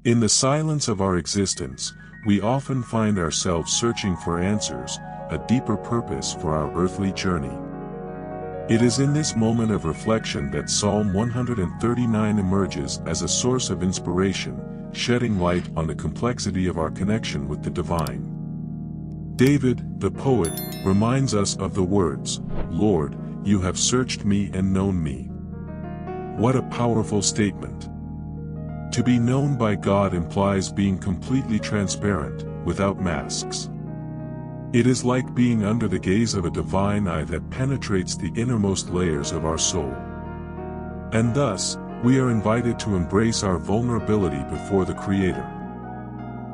In the silence of our existence, we often find ourselves searching for answers, a deeper purpose for our earthly journey. It is in this moment of reflection that Psalm 139 emerges as a source of inspiration, shedding light on the complexity of our connection with the divine. David, the poet, reminds us of the words, "Lord, you have searched me and known me." What a powerful statement! To be known by God implies being completely transparent, without masks. It is like being under the gaze of a divine eye that penetrates the innermost layers of our soul. And thus, we are invited to embrace our vulnerability before the Creator.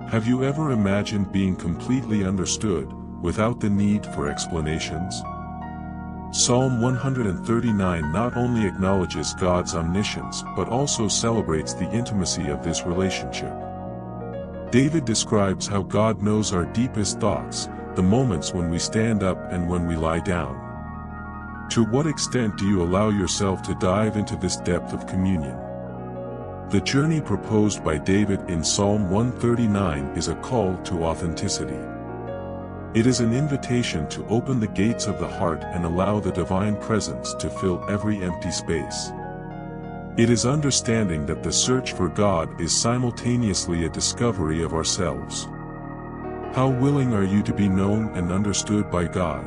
Have you ever imagined being completely understood, without the need for explanations? Psalm 139 not only acknowledges God's omniscience but also celebrates the intimacy of this relationship. David describes how God knows our deepest thoughts, the moments when we stand up and when we lie down. To what extent do you allow yourself to dive into this depth of communion? The journey proposed by David in Psalm 139 is a call to authenticity. It is an invitation to open the gates of the heart and allow the divine presence to fill every empty space. It is understanding that the search for God is simultaneously a discovery of ourselves. How willing are you to be known and understood by God?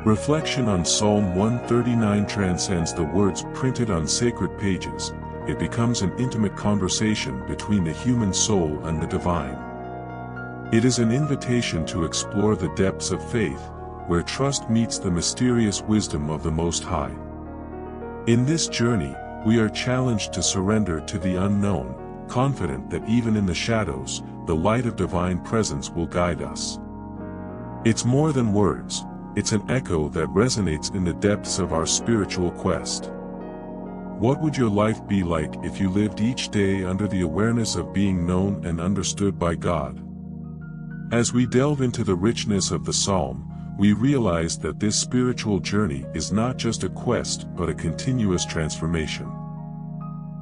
Reflection on Psalm 139 transcends the words printed on sacred pages. It becomes an intimate conversation between the human soul and the divine. It is an invitation to explore the depths of faith, where trust meets the mysterious wisdom of the Most High. In this journey, we are challenged to surrender to the unknown, confident that even in the shadows, the light of divine presence will guide us. It's more than words, it's an echo that resonates in the depths of our spiritual quest. What would your life be like if you lived each day under the awareness of being known and understood by God? As we delve into the richness of the psalm, we realize that this spiritual journey is not just a quest but a continuous transformation.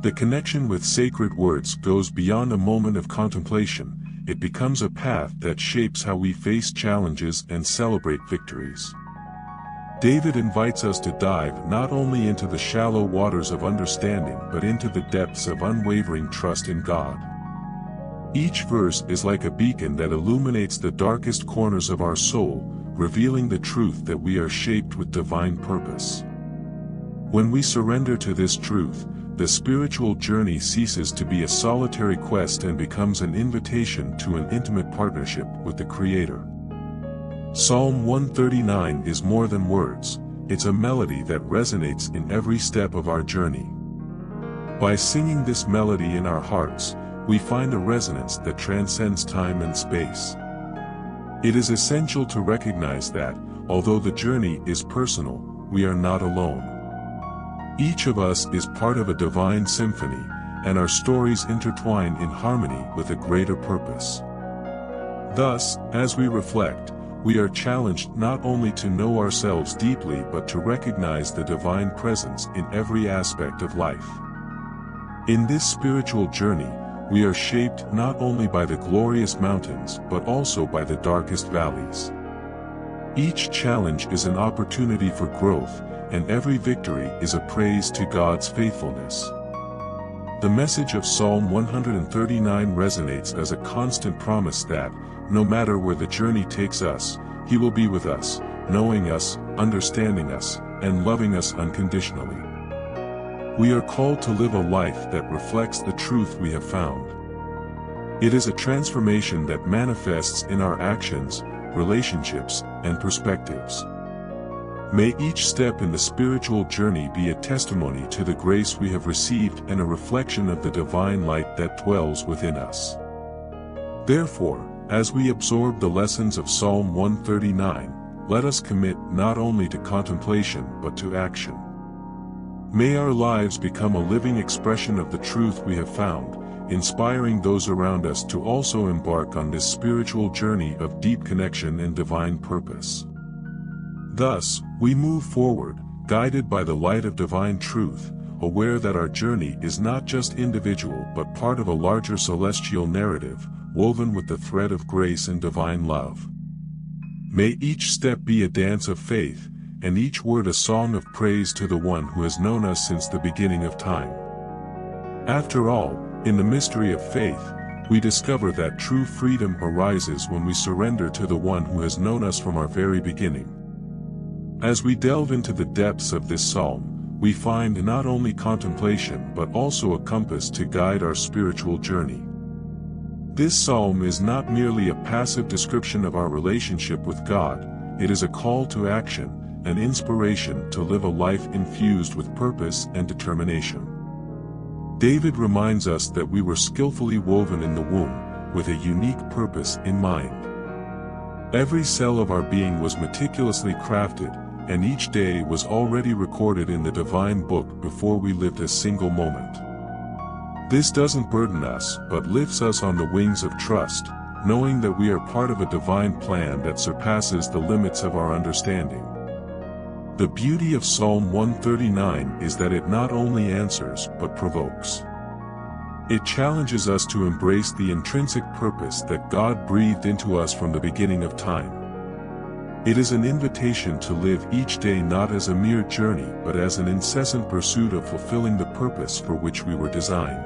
The connection with sacred words goes beyond a moment of contemplation. It becomes a path that shapes how we face challenges and celebrate victories. David invites us to dive not only into the shallow waters of understanding but into the depths of unwavering trust in God. Each verse is like a beacon that illuminates the darkest corners of our soul, revealing the truth that we are shaped with divine purpose. When we surrender to this truth, the spiritual journey ceases to be a solitary quest and becomes an invitation to an intimate partnership with the Creator. Psalm 139 is more than words, it's a melody that resonates in every step of our journey. By singing this melody in our hearts, we find a resonance that transcends time and space. It is essential to recognize that, although the journey is personal, we are not alone. Each of us is part of a divine symphony, and our stories intertwine in harmony with a greater purpose. Thus, as we reflect, we are challenged not only to know ourselves deeply but to recognize the divine presence in every aspect of life. In this spiritual journey, we are shaped not only by the glorious mountains but also by the darkest valleys. Each challenge is an opportunity for growth, and every victory is a praise to God's faithfulness. The message of Psalm 139 resonates as a constant promise that, no matter where the journey takes us, He will be with us, knowing us, understanding us, and loving us unconditionally. We are called to live a life that reflects the truth we have found. It is a transformation that manifests in our actions, relationships, and perspectives. May each step in the spiritual journey be a testimony to the grace we have received and a reflection of the divine light that dwells within us. Therefore, as we absorb the lessons of Psalm 139, let us commit not only to contemplation but to action. May our lives become a living expression of the truth we have found, inspiring those around us to also embark on this spiritual journey of deep connection and divine purpose. Thus, we move forward, guided by the light of divine truth, aware that our journey is not just individual but part of a larger celestial narrative, woven with the thread of grace and divine love. May each step be a dance of faith, and each word a song of praise to the one who has known us since the beginning of time. After all, in the mystery of faith, we discover that true freedom arises when we surrender to the one who has known us from our very beginning. As we delve into the depths of this psalm, we find not only contemplation but also a compass to guide our spiritual journey. This psalm is not merely a passive description of our relationship with God, it is a call to action, an inspiration to live a life infused with purpose and determination. David reminds us that we were skillfully woven in the womb, with a unique purpose in mind. Every cell of our being was meticulously crafted, and each day was already recorded in the divine book before we lived a single moment. This doesn't burden us, but lifts us on the wings of trust, knowing that we are part of a divine plan that surpasses the limits of our understanding. The beauty of Psalm 139 is that it not only answers but provokes. It challenges us to embrace the intrinsic purpose that God breathed into us from the beginning of time. It is an invitation to live each day not as a mere journey but as an incessant pursuit of fulfilling the purpose for which we were designed.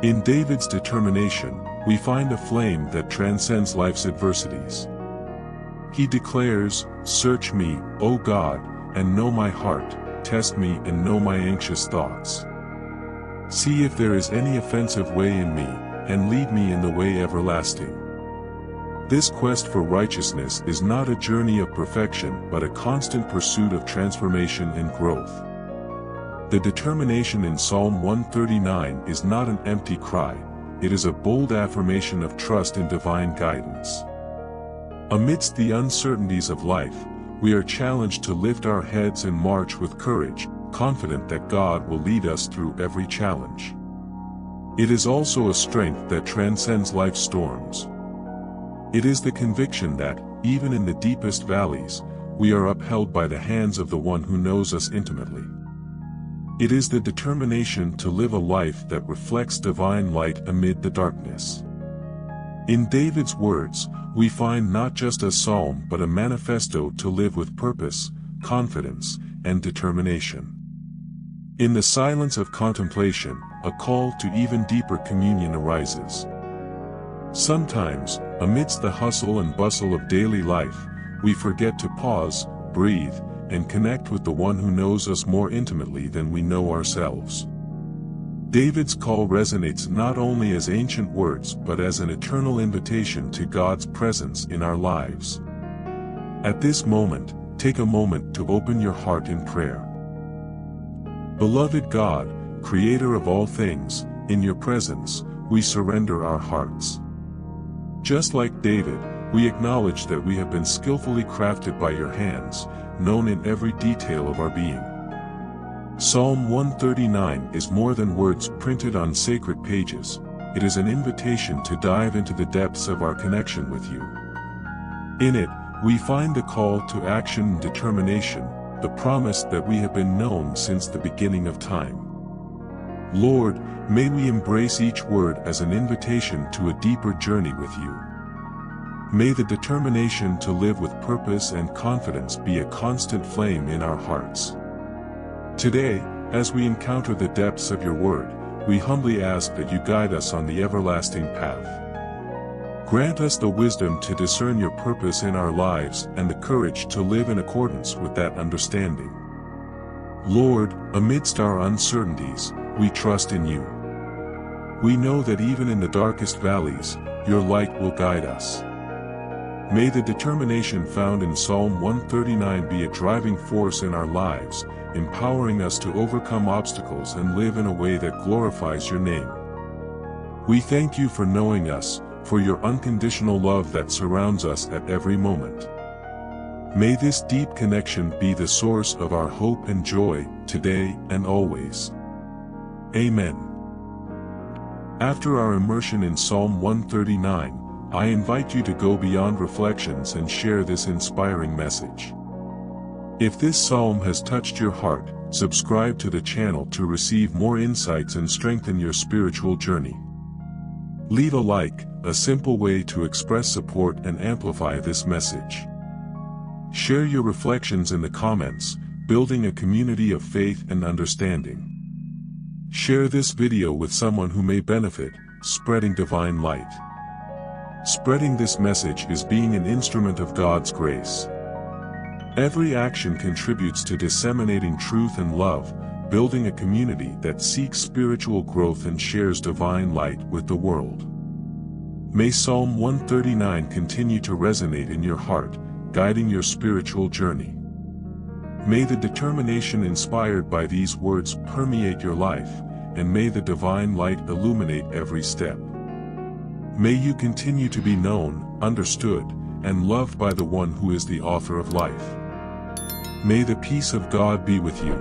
In David's determination, we find a flame that transcends life's adversities. He declares, "Search me, O God, and know my heart, test me and know my anxious thoughts. See if there is any offensive way in me, and lead me in the way everlasting." This quest for righteousness is not a journey of perfection but a constant pursuit of transformation and growth. The determination in Psalm 139 is not an empty cry, it is a bold affirmation of trust in divine guidance. Amidst the uncertainties of life, we are challenged to lift our heads and march with courage, confident that God will lead us through every challenge. It is also a strength that transcends life's storms. It is the conviction that, even in the deepest valleys, we are upheld by the hands of the one who knows us intimately. It is the determination to live a life that reflects divine light amid the darkness. In David's words, we find not just a psalm but a manifesto to live with purpose, confidence, and determination. In the silence of contemplation, a call to even deeper communion arises. Sometimes, amidst the hustle and bustle of daily life, we forget to pause, breathe, and connect with the one who knows us more intimately than we know ourselves. David's call resonates not only as ancient words but as an eternal invitation to God's presence in our lives. At this moment, take a moment to open your heart in prayer. Beloved God, Creator of all things, in your presence, we surrender our hearts. Just like David, we acknowledge that we have been skillfully crafted by your hands, known in every detail of our being. Psalm 139 is more than words printed on sacred pages, it is an invitation to dive into the depths of our connection with you. In it, we find the call to action and determination, the promise that we have been known since the beginning of time. Lord, may we embrace each word as an invitation to a deeper journey with you. May the determination to live with purpose and confidence be a constant flame in our hearts. Today, as we encounter the depths of your word, we humbly ask that you guide us on the everlasting path. Grant us the wisdom to discern your purpose in our lives and the courage to live in accordance with that understanding. Lord, amidst our uncertainties, we trust in you. We know that even in the darkest valleys, your light will guide us. May the determination found in Psalm 139 be a driving force in our lives, empowering us to overcome obstacles and live in a way that glorifies your name. We thank you for knowing us, for your unconditional love that surrounds us at every moment. May this deep connection be the source of our hope and joy, today and always. Amen. After our immersion in Psalm 139, I invite you to go beyond reflections and share this inspiring message. If this psalm has touched your heart, Subscribe to the channel to receive more insights and strengthen your spiritual journey. Leave a like, a simple way to express support and amplify this message. Share your reflections in the comments, building a community of faith and understanding. Share this video with someone who may benefit, spreading divine light. Spreading this message is being an instrument of God's grace. Every action contributes to disseminating truth and love, building a community that seeks spiritual growth and shares divine light with the world. May Psalm 139 continue to resonate in your heart, guiding your spiritual journey. May the determination inspired by these words permeate your life, and may the divine light illuminate every step. May you continue to be known, understood, and loved by the one who is the author of life. May the peace of God be with you.